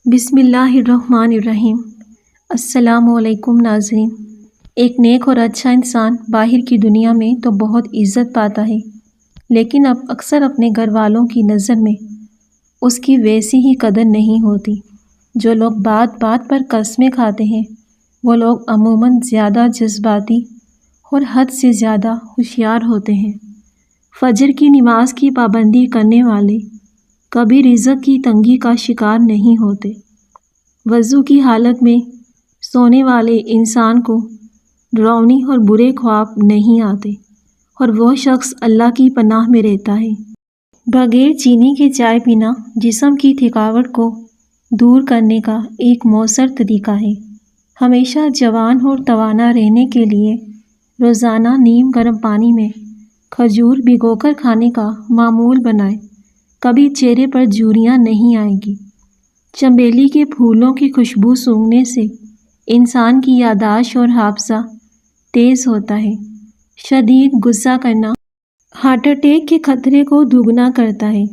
بسم اللہ الرحمن الرحیم۔ السلام علیکم ناظرین۔ ایک نیک اور اچھا انسان باہر کی دنیا میں تو بہت عزت پاتا ہے، لیکن اب اکثر اپنے گھر والوں کی نظر میں اس کی ویسی ہی قدر نہیں ہوتی۔ جو لوگ بات بات پر قسمیں کھاتے ہیں وہ لوگ عموماً زیادہ جذباتی اور حد سے زیادہ ہوشیار ہوتے ہیں۔ فجر کی نماز کی پابندی کرنے والے کبھی رزق کی تنگی کا شکار نہیں ہوتے۔ وضو کی حالت میں سونے والے انسان کو ڈراؤنی اور برے خواب نہیں آتے، اور وہ شخص اللہ کی پناہ میں رہتا ہے۔ بغیر چینی کے چائے پینا جسم کی تھکاوٹ کو دور کرنے کا ایک مؤثر طریقہ ہے۔ ہمیشہ جوان اور توانا رہنے کے لیے روزانہ نیم گرم پانی میں کھجور بھگو کر کھانے کا معمول بنائیں۔ کبھی چہرے پر جھریاں نہیں آئیں گی۔ چنبیلی کے پھولوں کی خوشبو سونگھنے سے انسان کی یادداشت اور حافظہ تیز ہوتا ہے۔ شدید غصہ کرنا ہارٹ اٹیک کے خطرے کو دوگنا کرتا ہے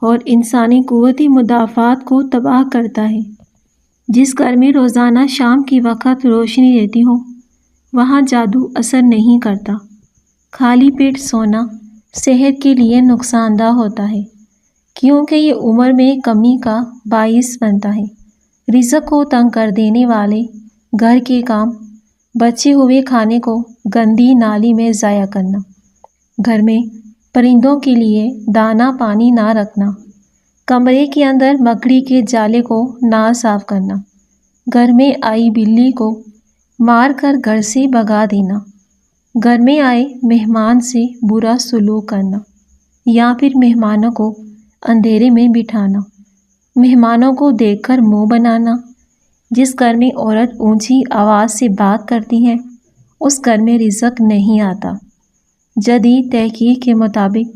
اور انسانی قوت مدافعت کو تباہ کرتا ہے۔ جس گھر میں روزانہ شام کی وقت روشنی رہتی ہو وہاں جادو اثر نہیں کرتا۔ خالی پیٹ سونا صحت کے لیے نقصان دہ ہوتا ہے، کیونکہ یہ عمر میں کمی کا باعث بنتا ہے۔ رزق کو تنگ کر دینے والے گھر کے کام: بچے ہوئے کھانے کو گندی نالی میں ضائع کرنا، گھر میں پرندوں کے لیے دانہ پانی نہ رکھنا، کمرے کے اندر مکڑی کے جالے کو نہ صاف کرنا، گھر میں آئی بلی کو مار کر گھر سے بھگا دینا، گھر میں آئے مہمان سے برا سلوک کرنا، یا پھر مہمانوں کو اندھیرے میں بٹھانا، مہمانوں کو دیکھ کر منہ بنانا۔ جس گھر میں عورت اونچی آواز سے بات کرتی ہے اس گھر میں رزق نہیں آتا۔ جدید تحقیق کے مطابق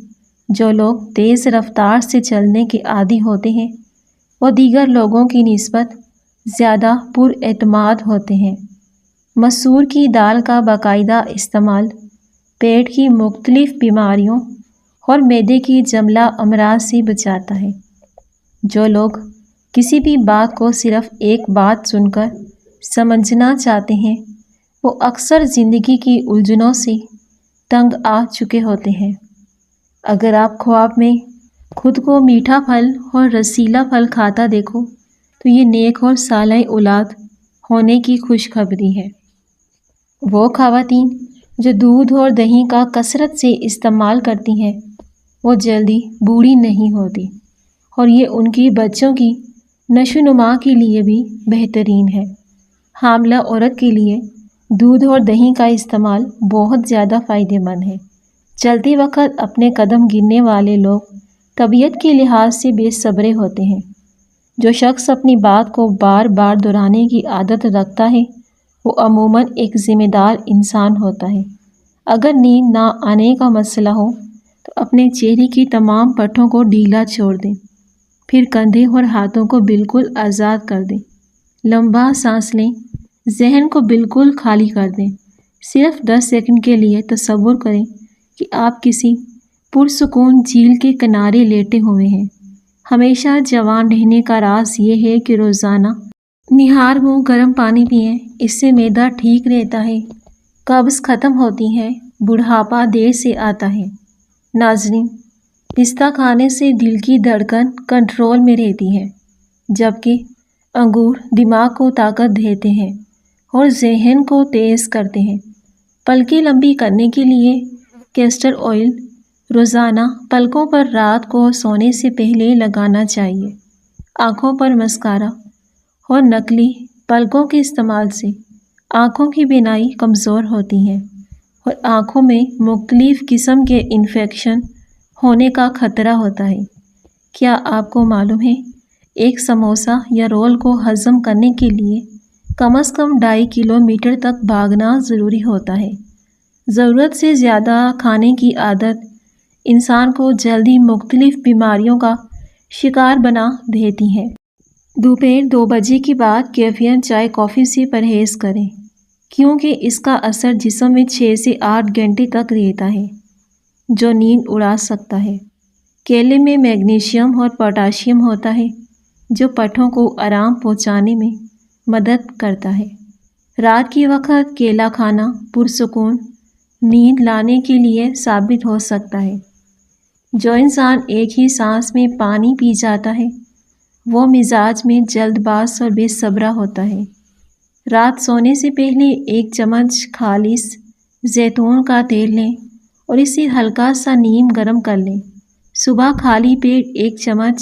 جو لوگ تیز رفتار سے چلنے کے عادی ہوتے ہیں وہ دیگر لوگوں کی نسبت زیادہ پر اعتماد ہوتے ہیں۔ مسور کی دال کا باقاعدہ استعمال پیٹ کی مختلف بیماریوں اور معدے کی جملہ امراض سے بچاتا ہے۔ جو لوگ کسی بھی بات کو صرف ایک بات سن کر سمجھنا چاہتے ہیں وہ اکثر زندگی کی الجھنوں سے تنگ آ چکے ہوتے ہیں۔ اگر آپ خواب میں خود کو میٹھا پھل اور رسیلا پھل کھاتا دیکھو تو یہ نیک اور صالح اولاد ہونے کی خوشخبری ہے۔ وہ خواتین جو دودھ اور دہی کا کثرت سے استعمال کرتی ہیں وہ جلدی بوڑھی نہیں ہوتی، اور یہ ان کی بچوں کی نشو و نما کے لیے بھی بہترین ہے۔ حاملہ عورت کے لیے دودھ اور دہی کا استعمال بہت زیادہ فائدہ مند ہے۔ چلتے وقت اپنے قدم گننے والے لوگ طبیعت کے لحاظ سے بے صبرے ہوتے ہیں۔ جو شخص اپنی بات کو بار بار دہرانے کی عادت رکھتا ہے وہ عموماً ایک ذمہ دار انسان ہوتا ہے۔ اگر نیند نہ آنے کا مسئلہ ہو تو اپنے چہرے کی تمام پٹھوں کو ڈھیلا چھوڑ دیں، پھر کندھے اور ہاتھوں کو بالکل آزاد کر دیں۔ لمبا سانس لیں، ذہن کو بالکل خالی کر دیں۔ صرف 10 سیکنڈ کے لیے تصور کریں کہ آپ کسی پرسکون جھیل کے کنارے لیٹے ہوئے ہیں۔ ہمیشہ جوان رہنے کا راز یہ ہے کہ روزانہ نہار منہ گرم پانی پئیں، اس سے معدہ ٹھیک رہتا ہے، قبض ختم ہوتی ہے، بڑھاپا دیر سے آتا ہے۔ ناظرین، پستہ کھانے سے دل کی دھڑکن کنٹرول میں رہتی ہے، جبکہ انگور دماغ کو طاقت دیتے ہیں اور ذہن کو تیز کرتے ہیں۔ پلکیں لمبی کرنے کے لیے کیسٹر آئل روزانہ پلکوں پر رات کو سونے سے پہلے لگانا چاہیے۔ آنکھوں پر مسکارا اور نقلی پلکوں کے استعمال سے آنکھوں کی بینائی کمزور ہوتی ہے اور آنکھوں میں مختلف قسم کے انفیکشن ہونے کا خطرہ ہوتا ہے۔ کیا آپ کو معلوم ہے ایک سموسہ یا رول کو ہضم کرنے کے لیے کم از کم 2.5 کلومیٹر تک بھاگنا ضروری ہوتا ہے؟ ضرورت سے زیادہ کھانے کی عادت انسان کو جلدی مختلف بیماریوں کا شکار بنا دیتی ہے۔ دوپہر 2 بجے کے بعد کیفین چائے کافی سے پرہیز کریں، کیونکہ اس کا اثر جسم میں 6 سے 8 گھنٹے تک رہتا ہے، جو نیند اڑا سکتا ہے۔ کیلے میں میگنیشیم اور پوٹاشیم ہوتا ہے جو پٹھوں کو آرام پہنچانے میں مدد کرتا ہے۔ رات کے وقت کیلا کھانا پرسکون نیند لانے کے لیے ثابت ہو سکتا ہے۔ جو انسان ایک ہی سانس میں پانی پی جاتا ہے وہ مزاج میں جلد باز اور بے صبرا ہوتا ہے۔ رات سونے سے پہلے 1 چمچ خالص زیتون کا تیل لیں اور اسے ہلکا سا نیم گرم کر لیں۔ صبح خالی پیٹ 1 چمچ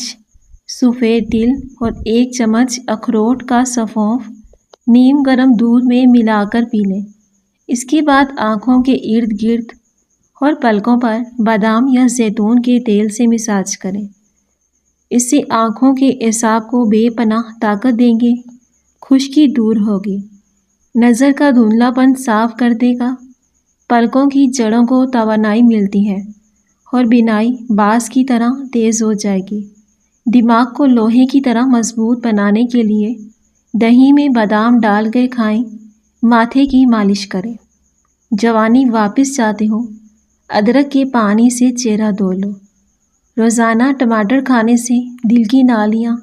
سفید تل اور 1 چمچ اخروٹ کا سونف نیم گرم دودھ میں ملا کر پی لیں۔ اس کے بعد آنکھوں کے ارد گرد اور پلکوں پر بادام یا زیتون کے تیل سے مساج کریں۔ اس سے آنکھوں کے اعصاب کو بے پناہ طاقت دیں گے، خشکی دور ہوگی، نظر کا دھندلا پن صاف کر دے گا، پلکوں کی جڑوں کو توانائی ملتی ہے اور بینائی باز کی طرح تیز ہو جائے گی۔ دماغ کو لوہے کی طرح مضبوط بنانے کے لیے دہی میں بادام ڈال کر کھائیں، ماتھے کی مالش کریں۔ جوانی واپس چاہتے ہو، ادرک کے پانی سے چہرہ دھو لو۔ روزانہ ٹماٹر کھانے سے دل کی نالیاں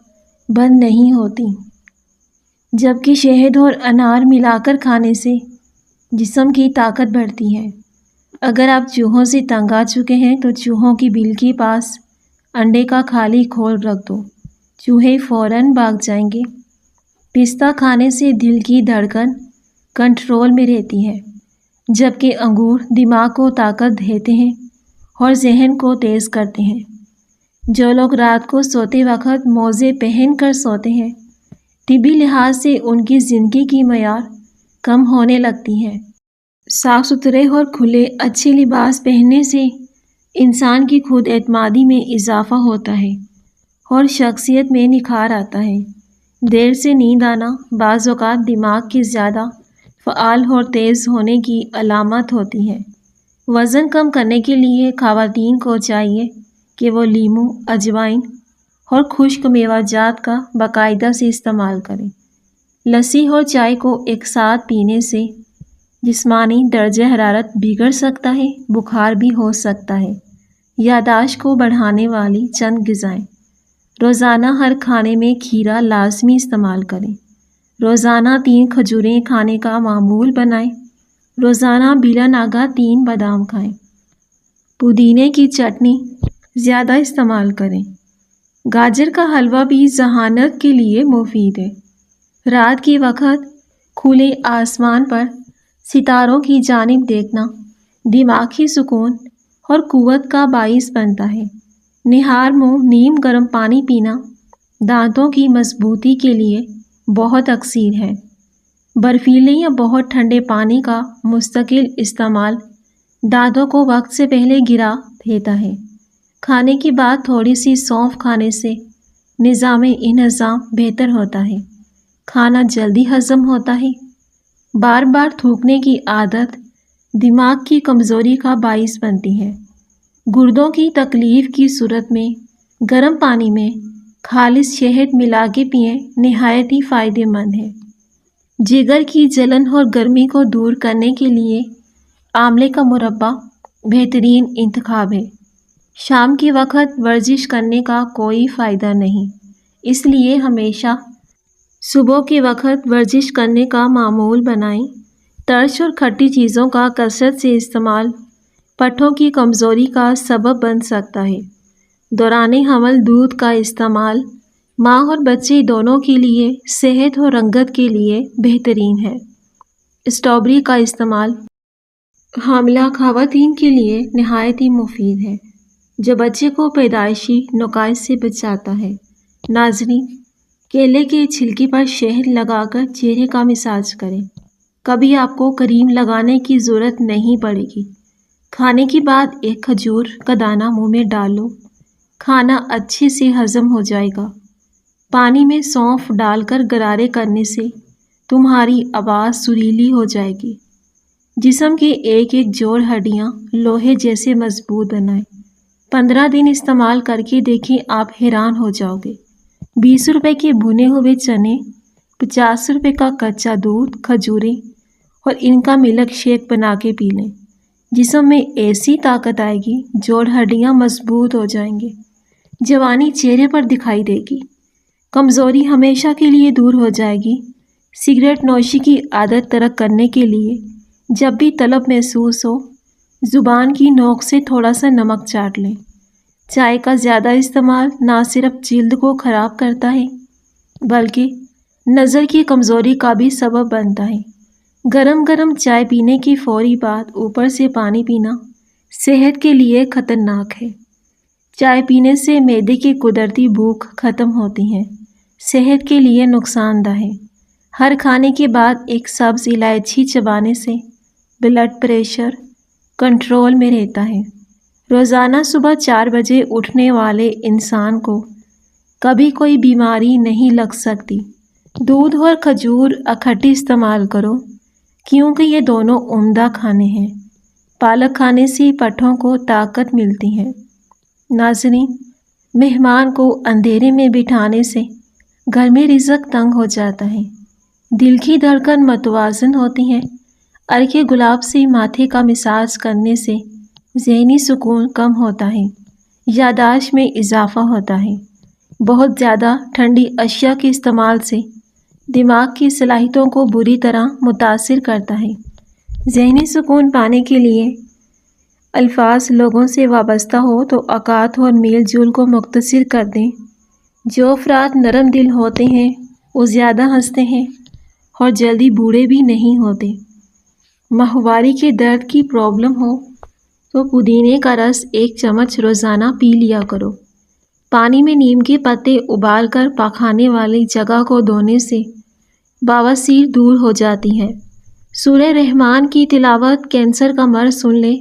بند نہیں ہوتی، جبکہ شہد اور انار ملا کر کھانے سے جسم کی طاقت بڑھتی ہے۔ اگر آپ چوہوں سے تنگ آ چکے ہیں تو چوہوں کی بل کے پاس انڈے کا خالی کھول رکھ دو، چوہے فوراً بھاگ جائیں گے۔ پستہ کھانے سے دل کی دھڑکن کنٹرول میں رہتی ہے، جبکہ انگور دماغ کو طاقت دیتے ہیں اور ذہن کو تیز کرتے ہیں۔ جو لوگ رات کو سوتے وقت موزے پہن کر سوتے ہیں، طبی لحاظ سے ان کی زندگی کی معیار کم ہونے لگتی ہے۔ صاف ستھرے اور کھلے اچھے لباس پہننے سے انسان کی خود اعتمادی میں اضافہ ہوتا ہے اور شخصیت میں نکھار آتا ہے۔ دیر سے نیند آنا بعض اوقات دماغ کے زیادہ فعال اور تیز ہونے کی علامت ہوتی ہے۔ وزن کم کرنے کے لیے خواتین کو چاہیے کہ وہ لیموں، اجوائن اور خشک میوہ جات کا باقاعدہ سے استعمال کریں۔ لسی اور چائے کو ایک ساتھ پینے سے جسمانی درجہ حرارت بگڑ سکتا ہے، بخار بھی ہو سکتا ہے۔ یادداشت کو بڑھانے والی چند غذائیں۔ روزانہ ہر کھانے میں کھیرا لازمی استعمال کریں۔ روزانہ 3 کھجوریں کھانے کا معمول بنائیں۔ روزانہ بلا ناغہ 3 بادام کھائیں۔ پودینے کی چٹنی زیادہ استعمال کریں۔ گاجر کا حلوہ بھی ذہانت کے لیے مفید ہے۔ رات کے وقت کھلے آسمان پر ستاروں کی جانب دیکھنا دماغی سکون اور قوت کا باعث بنتا ہے۔ نہار منہ نیم گرم پانی پینا دانتوں کی مضبوطی کے لیے بہت اکثیر ہے۔ برفیلے یا بہت ٹھنڈے پانی کا مستقل استعمال دانتوں کو وقت سے پہلے گرا دیتا ہے۔ کھانے کے بعد تھوڑی سی سونف کھانے سے نظام انہضام بہتر ہوتا ہے، کھانا جلدی ہضم ہوتا ہے۔ بار بار تھوکنے کی عادت دماغ کی کمزوری کا باعث بنتی ہے۔ گردوں کی تکلیف کی صورت میں گرم پانی میں خالص شہد ملا کے پئیں، نہایت ہی فائدہ مند ہے۔ جگر کی جلن اور گرمی کو دور کرنے کے لیے آملے کا مربع بہترین انتخاب ہے۔ شام کے وقت ورزش کرنے کا کوئی فائدہ نہیں، اس لیے ہمیشہ صبح کے وقت ورزش کرنے کا معمول بنائیں۔ ترش اور کھٹی چیزوں کا کثرت سے استعمال پٹھوں کی کمزوری کا سبب بن سکتا ہے۔ دوران حمل دودھ کا استعمال ماں اور بچے دونوں کے لیے صحت اور رنگت کے لیے بہترین ہے۔ اسٹرابیری کا استعمال حاملہ خواتین کے لیے نہایت ہی مفید ہے، جو بچے کو پیدائشی نقائص سے بچاتا ہے۔ ناظرین، کیلے کے چھلکے پر شہد لگا کر چہرے کا مساج کریں، کبھی آپ کو کریم لگانے کی ضرورت نہیں پڑے گی۔ کھانے کے بعد 1 کھجور کا دانہ منہ میں ڈال لو، کھانا اچھے سے ہضم ہو جائے گا۔ پانی میں سونف ڈال کر غرارے کرنے سے تمہاری آواز سریلی ہو جائے گی۔ جسم کے ایک ایک جوڑ ہڈیاں لوہے جیسے مضبوط بنائیں۔ 15 دن استعمال کر کے دیکھیں، آپ حیران ہو جاؤ گے۔ 20 روپے کے بھنے ہوئے چنے، 50 روپے کا کچا دودھ، کھجوریں اور ان کا ملک شیک بنا کے پی لیں۔ جسم میں ایسی طاقت آئے گی، جوڑ ہڈیاں مضبوط ہو جائیں گے، جوانی چہرے پر دکھائی دے گی۔ کمزوری ہمیشہ کے لیے دور ہو جائے گی۔ سگریٹ نوشی کی عادت ترک کرنے کے لیے جب بھی طلب محسوس ہو، زبان کی نوک سے تھوڑا سا نمک چاٹ لیں۔ چائے کا زیادہ استعمال نہ صرف جلد کو خراب کرتا ہے بلکہ نظر کی کمزوری کا بھی سبب بنتا ہے۔ گرم گرم چائے پینے کی فوری بعد اوپر سے پانی پینا صحت کے لیے خطرناک ہے۔ چائے پینے سے معدے کی قدرتی بھوک ختم ہوتی ہے، صحت کے لیے نقصان دہ ہے۔ ہر کھانے کے بعد ایک سبز الائچی چبانے سے بلڈ پریشر کنٹرول میں رہتا ہے۔ روزانہ صبح 4 بجے اٹھنے والے انسان کو کبھی کوئی بیماری نہیں لگ سکتی۔ دودھ اور کھجور اکٹھے استعمال کرو کیونکہ یہ دونوں عمدہ کھانے ہیں۔ پالک کھانے سے پٹھوں کو طاقت ملتی ہے۔ ناظرین، مہمان کو اندھیرے میں بٹھانے سے گھر میں رزق تنگ ہو جاتا ہے، دل کی دھڑکن متوازن ہوتی ہے۔ عرق گلاب سے ماتھے کا مساج کرنے سے ذہنی سکون کم ہوتا ہے، یادداشت میں اضافہ ہوتا ہے۔ بہت زیادہ ٹھنڈی اشیاء کے استعمال سے دماغ کی صلاحیتوں کو بری طرح متاثر کرتا ہے۔ ذہنی سکون پانے کے لیے الفاظ لوگوں سے وابستہ ہو تو اوقات اور میل جول کو مختصر کر دیں۔ جو افراد نرم دل ہوتے ہیں وہ زیادہ ہنستے ہیں اور جلدی بوڑھے بھی نہیں ہوتے۔ ماہواری کے درد کی پرابلم ہو تو پودینے کا رس 1 چمچ روزانہ پی لیا کرو۔ پانی میں نیم کے پتے ابال کر پاخانے والی جگہ کو دھونے سے بواسیر دور ہو جاتی ہے۔ سورہ رحمان کی تلاوت کینسر کا مرض سن لے،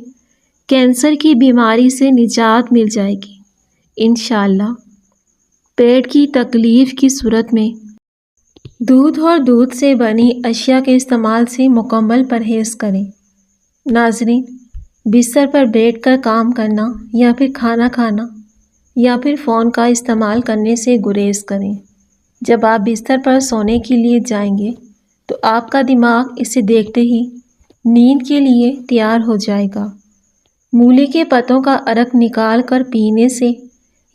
کینسر کی بیماری سے نجات مل جائے گی انشاءاللہ۔ پیٹ کی تکلیف کی صورت میں دودھ اور دودھ سے بنی اشیاء کے استعمال سے مکمل پرہیز کریں۔ ناظرین، بستر پر بیٹھ کر کام کرنا یا پھر کھانا کھانا یا پھر فون کا استعمال کرنے سے گریز کریں۔ جب آپ بستر پر سونے کے لیے جائیں گے تو آپ کا دماغ اسے دیکھتے ہی نیند کے لیے تیار ہو جائے گا۔ مولی کے پتوں کا عرق نکال کر پینے سے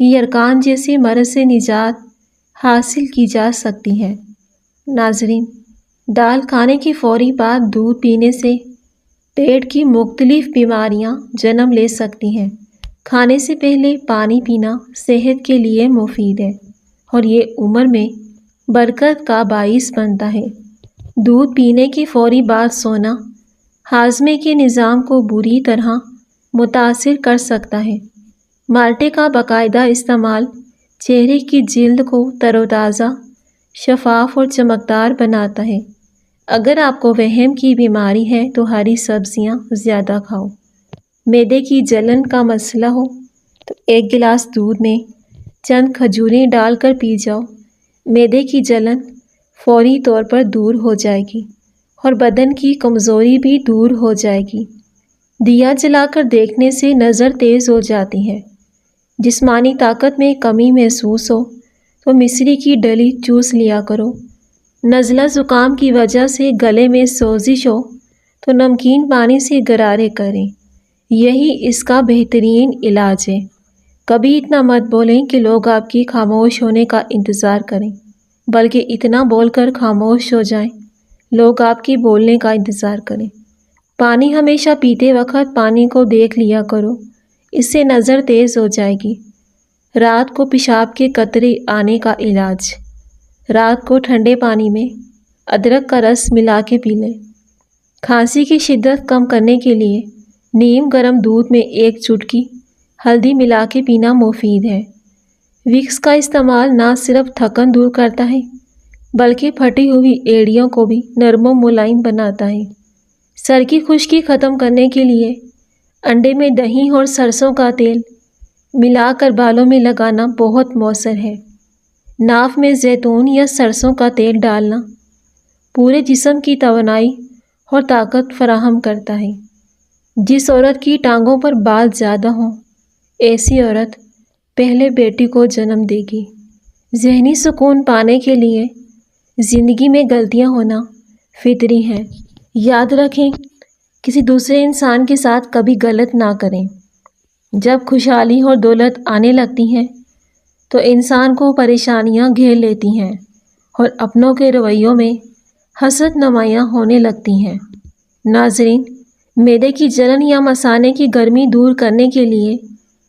یرکان جیسے مرض سے نجات حاصل کی جا سکتی ہے۔ ناظرین، دال کھانے کی فوری بعد دودھ پینے سے پیٹ کی مختلف بیماریاں جنم لے سکتی ہیں۔ کھانے سے پہلے پانی پینا صحت کے لیے مفید ہے اور یہ عمر میں برکت کا باعث بنتا ہے۔ دودھ پینے کی فوری بعد سونا ہاضمے کے نظام کو بری طرح متاثر کر سکتا ہے۔ مالٹے کا باقاعدہ استعمال چہرے کی جلد کو تر و تازہ، شفاف اور چمکدار بناتا ہے۔ اگر آپ کو وہم کی بیماری ہے تو ہری سبزیاں زیادہ کھاؤ۔ معدے کی جلن کا مسئلہ ہو تو 1 گلاس دودھ میں چند کھجوریں ڈال کر پی جاؤ۔ معدے کی جلن فوری طور پر دور ہو جائے گی اور بدن کی کمزوری بھی دور ہو جائے گی۔ دیا جلا کر دیکھنے سے نظر تیز ہو جاتی ہے۔ جسمانی طاقت میں کمی محسوس ہو تو مصری کی ڈلی چوس لیا کرو۔ نزلہ زکام کی وجہ سے گلے میں سوزش ہو تو نمکین پانی سے غرارے کریں، یہی اس کا بہترین علاج ہے۔ کبھی اتنا مت بولیں کہ لوگ آپ کی خاموش ہونے کا انتظار کریں، بلکہ اتنا بول کر خاموش ہو جائیں لوگ آپ کے بولنے کا انتظار کریں۔ پانی ہمیشہ پیتے وقت پانی کو دیکھ لیا کرو، اس سے نظر تیز ہو جائے گی۔ رات کو پیشاب کے قطرے آنے کا علاج: رات کو ٹھنڈے پانی میں ادرک کا رس ملا کے پی لیں۔ کھانسی کی شدت کم کرنے کے لیے نیم گرم دودھ میں 1 چٹکی ہلدی ملا کے پینا مفید ہے۔ وکس کا استعمال نہ صرف تھکن دور کرتا ہے بلکہ پھٹی ہوئی ایڑیوں کو بھی نرم و ملائم بناتا ہے۔ سر کی خشکی ختم کرنے کے لیے انڈے میں دہی اور سرسوں کا تیل ملا کر بالوں میں لگانا بہت مؤثر ہے۔ ناف میں زیتون یا سرسوں کا تیل ڈالنا پورے جسم کی توانائی اور طاقت فراہم کرتا ہے۔ جس عورت کی ٹانگوں پر بال زیادہ ہوں، ایسی عورت پہلے بیٹی کو جنم دے گی۔ ذہنی سکون پانے کے لیے زندگی میں غلطیاں ہونا فطری ہیں۔ یاد رکھیں، کسی دوسرے انسان کے ساتھ کبھی غلط نہ کریں۔ جب خوشحالی اور دولت آنے لگتی ہے تو انسان کو پریشانیاں گھیر لیتی ہیں اور اپنوں کے رویوں میں حسد نمایاں ہونے لگتی ہیں۔ ناظرین، معدے کی جلن یا مثانے کی گرمی دور کرنے کے لیے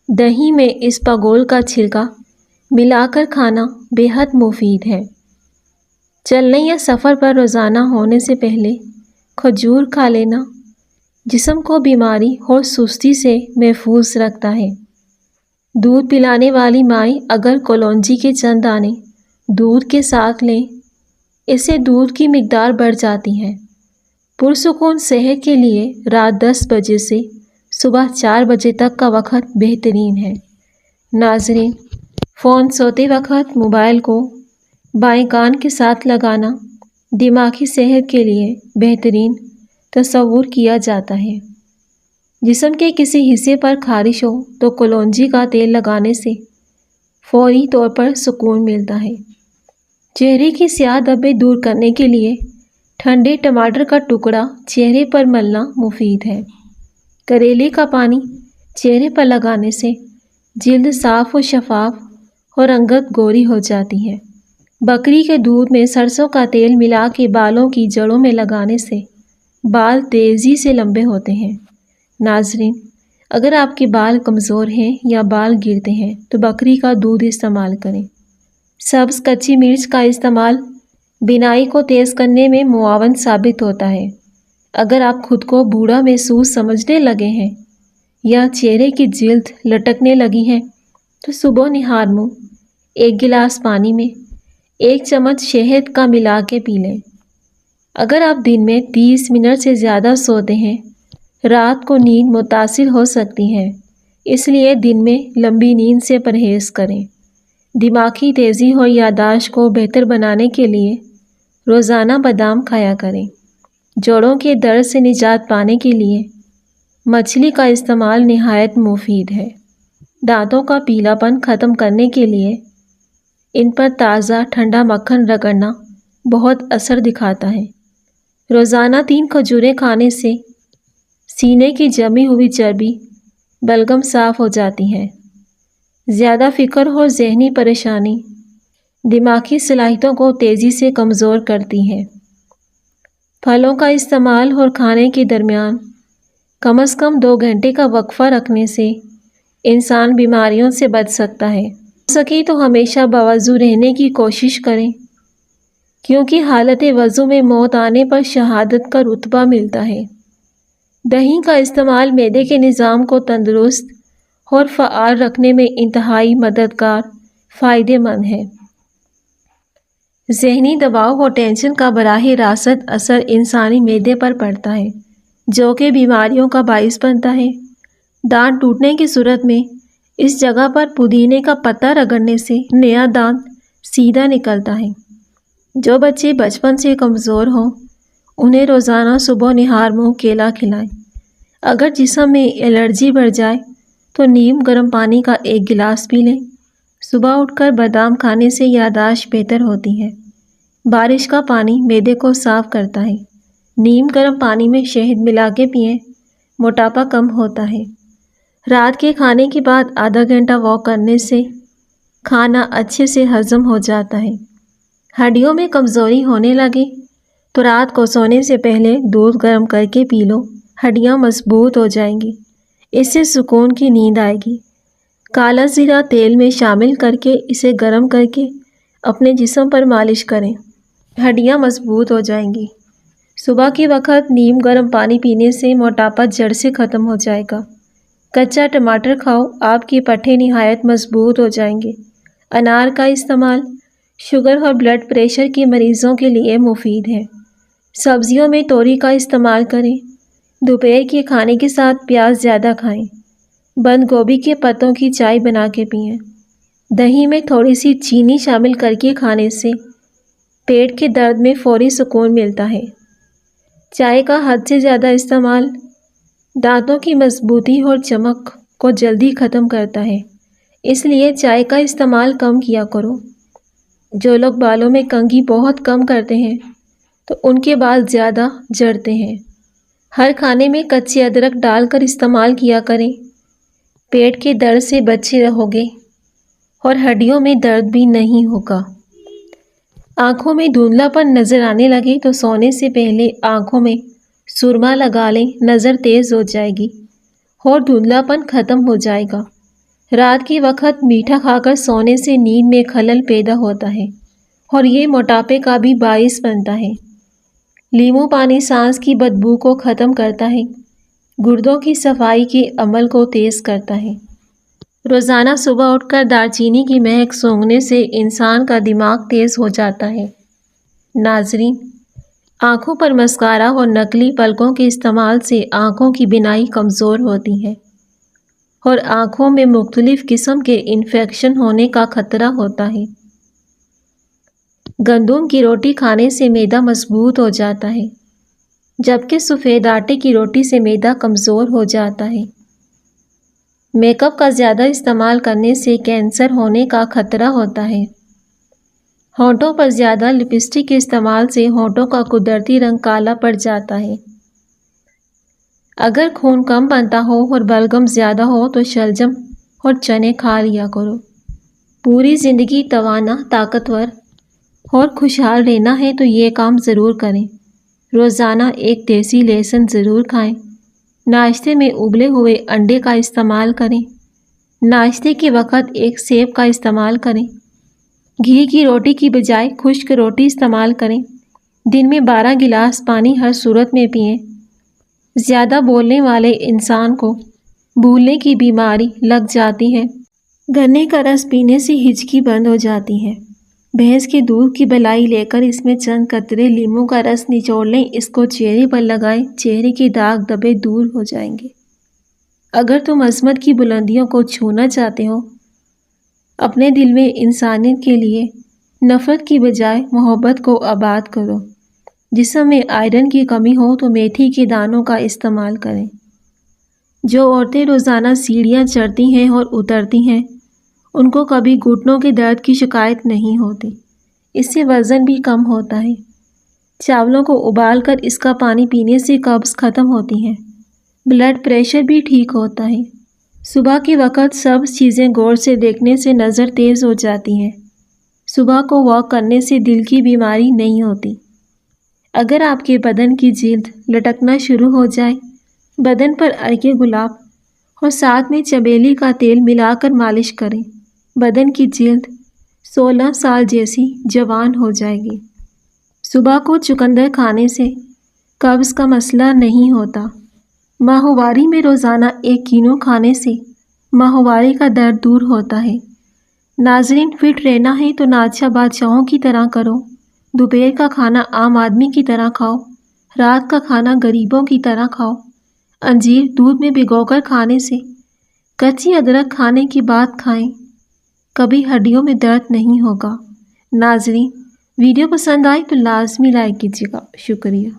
دہی میں اسپاغول کا چھلکا ملا کر کھانا بے حد مفید ہے۔ چلنے یا سفر پر روزانہ ہونے سے پہلے کھجور کھا لینا جسم کو بیماری اور سستی سے محفوظ رکھتا ہے۔ دودھ پلانے والی مائیں اگر کلونجی کے چند دانے دودھ کے ساتھ لیں، اس سے دودھ کی مقدار بڑھ جاتی ہے۔ پرسکون صحت کے لیے رات 10 بجے سے صبح 4 بجے تک کا وقت بہترین ہے۔ ناظرین، فون سوتے وقت موبائل کو بائیں کان کے ساتھ لگانا دماغی صحت کے لیے بہترین تصور کیا جاتا ہے۔ جسم کے کسی حصے پر خارش ہو تو کلونجی کا تیل لگانے سے فوری طور پر سکون ملتا ہے۔ چہرے کی سیاہ دھبے دور کرنے کے لیے ٹھنڈے ٹماٹر کا ٹکڑا چہرے پر ملنا مفید ہے۔ کریلے کا پانی چہرے پر لگانے سے جلد صاف و شفاف اور رنگت گوری ہو جاتی ہے۔ بکری کے دودھ میں سرسوں کا تیل ملا کے بالوں کی جڑوں میں لگانے سے بال تیزی سے لمبے ہوتے ہیں۔ ناظرین، اگر آپ کے بال کمزور ہیں یا بال گرتے ہیں تو بکری کا دودھ استعمال کریں۔ سبز کچی مرچ کا استعمال بینائی کو تیز کرنے میں معاون ثابت ہوتا ہے۔ اگر آپ خود کو بوڑھا محسوس سمجھنے لگے ہیں یا چہرے کی جلد لٹکنے لگی ہے تو صبح نہار منہ 1 گلاس پانی میں 1 چمچ شہد کا ملا کے پی لیں۔ اگر آپ دن میں 30 منٹ سے زیادہ سوتے ہیں، رات کو نیند متاثر ہو سکتی ہے، اس لیے دن میں لمبی نیند سے پرہیز کریں۔ دماغی تیزی اور یادداشت کو بہتر بنانے کے لیے روزانہ بادام کھایا کریں۔ جوڑوں کے درد سے نجات پانے کے لیے مچھلی کا استعمال نہایت مفید ہے۔ دانتوں کا پیلا پن ختم کرنے کے لیے ان پر تازہ ٹھنڈا مکھن رگڑنا بہت اثر دکھاتا ہے۔ روزانہ 3 کھجوریں کھانے سے سینے کی جمی ہوئی چربی بلغم صاف ہو جاتی ہے۔ زیادہ فکر اور ذہنی پریشانی دماغی صلاحیتوں کو تیزی سے کمزور کرتی ہے۔ پھلوں کا استعمال اور کھانے کے درمیان کم از کم 2 گھنٹے کا وقفہ رکھنے سے انسان بیماریوں سے بچ سکتا ہے۔ ہو سکے تو ہمیشہ باوضو رہنے کی کوشش کریں، کیونکہ حالت وضو میں موت آنے پر شہادت کا رتبہ ملتا ہے۔ دہی کا استعمال معدے کے نظام کو تندرست اور فعال رکھنے میں انتہائی مددگار فائدہ مند ہے۔ ذہنی دباؤ اور ٹینشن کا براہ راست اثر انسانی معدے پر پڑتا ہے، جو کہ بیماریوں کا باعث بنتا ہے۔ دانت ٹوٹنے کی صورت میں اس جگہ پر پودینے کا پتا رگڑنے سے نیا دانت سیدھا نکلتا ہے۔ جو بچے بچپن سے کمزور ہوں انہیں روزانہ صبح نہار منہ کیلا کھلائیں۔ اگر جسم میں الرجی بڑھ جائے تو نیم گرم پانی کا 1 گلاس پی لیں۔ صبح اٹھ کر بادام کھانے سے یادداشت بہتر ہوتی ہے۔ بارش کا پانی معدے کو صاف کرتا ہے۔ نیم گرم پانی میں شہد ملا کے پئیں، موٹاپا کم ہوتا ہے۔ رات کے کھانے کے بعد آدھا گھنٹہ واک کرنے سے کھانا اچھے سے ہضم ہو جاتا ہے۔ ہڈیوں میں کمزوری ہونے لگے تو رات کو سونے سے پہلے دودھ گرم کر کے پی لو، ہڈیاں مضبوط ہو جائیں گی، اس سے سکون کی نیند آئے گی۔ کالا زیرہ تیل میں شامل کر کے اسے گرم کر کے اپنے جسم پر مالش کریں، ہڈیاں مضبوط ہو جائیں گی۔ صبح کے وقت نیم گرم پانی پینے سے موٹاپا جڑ سے ختم ہو جائے گا۔ کچا ٹماٹر کھاؤ، آپ کے پٹھے نہایت مضبوط ہو جائیں گے۔ انار کا استعمال شوگر اور بلڈ پریشر کے مریضوں کے لیے مفید ہے۔ سبزیوں میں توری کا استعمال کریں۔ دوپہر کے کھانے کے ساتھ پیاز زیادہ کھائیں۔ بند گوبھی کے پتوں کی چائے بنا کے پئیں۔ دہی میں تھوڑی سی چینی شامل کر کے کھانے سے پیٹ کے درد میں فوری سکون ملتا ہے۔ چائے کا حد سے زیادہ استعمال دانتوں کی مضبوطی اور چمک کو جلدی ختم کرتا ہے، اس لیے چائے کا استعمال کم کیا کرو۔ جو لوگ بالوں میں کنگھی بہت کم کرتے ہیں تو ان کے بال زیادہ جھڑتے ہیں۔ ہر کھانے میں کچی ادرک ڈال کر استعمال کیا کریں۔ پیٹ کے درد سے بچے رہو گے اور ہڈیوں میں درد بھی نہیں ہوگا۔ آنکھوں میں دھندلا پن نظر آنے لگے تو سونے سے پہلے آنکھوں میں سرما لگا لیں، نظر تیز ہو جائے گی اور دھندلا پن ختم ہو جائے گا۔ رات کے وقت میٹھا کھا کر سونے سے نیند میں خلل پیدا ہوتا ہے اور یہ موٹاپے کا بھی باعث بنتا ہے۔ لیمو پانی سانس کی بدبو کو ختم کرتا ہے، گردوں کی صفائی کے عمل کو تیز کرتا ہے۔ روزانہ صبح اٹھ کر دار چینی کی مہک سونگھنے سے انسان کا دماغ تیز ہو جاتا ہے۔ ناظرین، آنکھوں پر مسکارا اور نقلی پلکوں کے استعمال سے آنکھوں کی بینائی کمزور ہوتی ہے اور آنکھوں میں مختلف قسم کے انفیکشن ہونے کا خطرہ ہوتا ہے۔ گندم کی روٹی کھانے سے معدہ مضبوط ہو جاتا ہے، جبکہ سفید آٹے کی روٹی سے معدہ کمزور ہو جاتا ہے۔ میک اپ کا زیادہ استعمال کرنے سے کینسر ہونے کا خطرہ ہوتا ہے۔ ہونٹوں پر زیادہ لپسٹک کے استعمال سے ہونٹوں کا قدرتی رنگ کالا پڑ جاتا ہے۔ اگر خون کم بنتا ہو اور بلغم زیادہ ہو تو شلجم اور چنے کھا لیا کرو۔ پوری زندگی توانا، طاقتور اور خوشحال رہنا ہے تو یہ کام ضرور کریں۔ روزانہ ایک دیسی لہسن ضرور کھائیں۔ ناشتے میں ابلے ہوئے انڈے کا استعمال کریں۔ ناشتے کے وقت ایک سیب کا استعمال کریں۔ گھی کی روٹی کی بجائے خشک روٹی استعمال کریں۔ دن میں 12 گلاس پانی ہر صورت میں پئیں۔ زیادہ بولنے والے انسان کو بھولنے کی بیماری لگ جاتی ہے۔ گنے کا رس پینے سے ہچکی بند ہو جاتی ہے۔ بھینس کے دودھ کی بلائی لے کر اس میں چند قطرے لیموں کا رس نچوڑ لیں، اس کو چہرے پر لگائیں، چہرے کے داغ دھبے دور ہو جائیں گے۔ اگر تم عظمت کی بلندیوں کو چھونا چاہتے ہو، اپنے دل میں انسانیت کے لیے نفرت کی بجائے محبت کو آباد کرو۔ جسم میں آئرن کی کمی ہو تو میتھی کے دانوں کا استعمال کریں۔ جو عورتیں روزانہ سیڑھیاں چڑھتی ہیں اور اترتی ہیں، ان کو کبھی گھٹنوں کے درد کی شکایت نہیں ہوتی۔ اس سے وزن بھی کم ہوتا ہے۔ چاولوں کو ابال کر اس کا پانی پینے سے قبض ختم ہوتی ہے۔ بلڈ پریشر بھی ٹھیک ہوتا ہے۔ صبح کے وقت سب چیزیں غور سے دیکھنے سے نظر تیز ہو جاتی ہے۔ صبح کو واک کرنے سے دل کی بیماری نہیں ہوتی۔ اگر آپ کے بدن کی جلد لٹکنا شروع ہو جائے، بدن پر عرق گلاب اور ساتھ میں چمیلی کا تیل ملا کر مالش کریں، بدن کی جلد 16 سال جیسی جوان ہو جائے گی۔ صبح کو چقندر کھانے سے قبض کا مسئلہ نہیں ہوتا۔ ماہواری میں روزانہ ایک کینو کھانے سے ماہواری کا درد دور ہوتا ہے۔ ناظرین، فٹ رہنا ہے تو نادشاہ بادشاہوں کی طرح کرو۔ دوپہر کا کھانا عام آدمی کی طرح کھاؤ، رات کا کھانا غریبوں کی طرح کھاؤ۔ انجیر دودھ میں بھگو کر کھانے سے، کچی ادرک کھانے کے بعد کھائیں، کبھی ہڈیوں میں درد نہیں ہوگا۔ ناظرین، ویڈیو پسند آئی تو لازمی لائک کیجیے گا۔ شکریہ۔